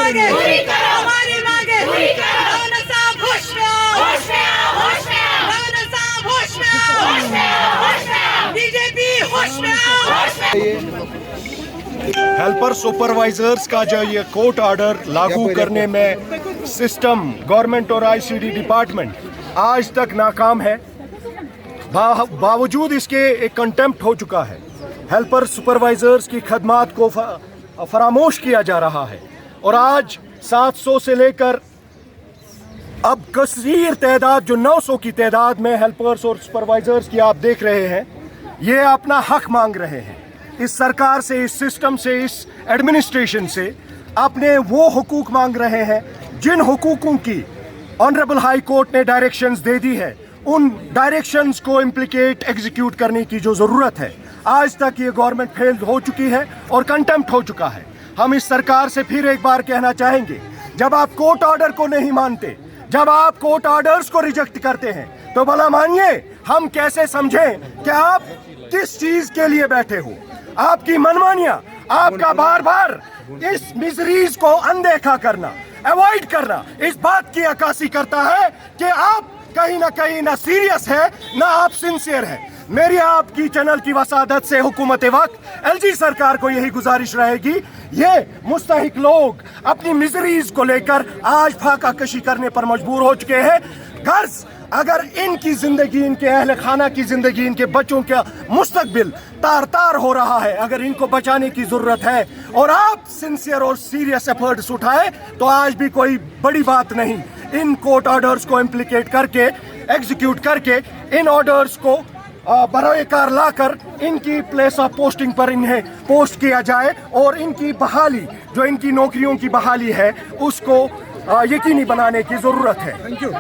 मांगे हमारी मांगे राणा साहब होश में आओ राणा साहब होश में आओ बीजेपी होश में आओ। हेल्पर सुपरवाइजर्स का जो ये कोर्ट ऑर्डर लागू करने में सिस्टम गवर्नमेंट और आईसीडी डिपार्टमेंट आज तक नाकाम है। बावजूद इसके एक कंटेम्प्ट हो चुका है। हेल्पर सुपरवाइजर्स की खदमात को फरामोश किया जा रहा है और आज 700 से लेकर अब कसीर तादाद जो 900 की तादाद में हेल्पर्स और सुपरवाइजर्स की आप देख रहे हैं, ये अपना हक मांग रहे हैं इस सरकार से, इस सिस्टम से, इस एडमिनिस्ट्रेशन से अपने वो हुकूक मांग रहे हैं जिन हुकूकों की ऑनरेबल हाई कोर्ट ने डायरेक्शंस दे दी है। उन डायरेक्शंस को इम्प्लीकेट एग्जीक्यूट करने की जो ज़रूरत है, आज तक ये गवर्नमेंट फेल हो चुकी है और कंटेम्प्ट हो चुका है। हम इस सरकार से फिर एक बार कहना चाहेंगे, जब आप कोर्ट ऑर्डर को नहीं मानते, जब आप कोर्ट ऑर्डर्स को रिजेक्ट करते हैं, तो भला मानिए हम कैसे समझें कि आप किस चीज़ के लिए बैठे हो। आपकी मनमानियाँ, आपका बार बार इस मिजरीज को अनदेखा करना, अवॉइड करना, इस बात की अक्कासी करता है कि आप कहीं ना सीरियस है, ना आप सिंसियर हैं। मेरी आपकी चैनल की वसादत से हुकूमत वक्त एलजी सरकार को यही गुजारिश रहेगी, ये मुस्तहिक लोग अपनी मिजरीज को लेकर आज फाका कशी करने पर मजबूर हो चुके हैं। गर्ज अगर इनकी जिंदगी, इनके अहल खाना की जिंदगी, इनके बच्चों का मुस्तकबिल तार तार हो रहा है, अगर इनको बचाने की जरूरत है और आप सिंसियर और सीरियस एफर्ट्स उठाए, तो आज भी कोई बड़ी बात नहीं। इन कोर्ट ऑर्डर्स को इम्प्लीकेट करके, एग्जीक्यूट करके, इन ऑर्डर्स को बरोए कार लाकर इनकी प्लेस ऑफ पोस्टिंग पर इन्हें पोस्ट किया जाए और इनकी बहाली, जो इनकी नौकरियों की बहाली है, उसको यकीनी बनाने की जरूरत है। Thank you.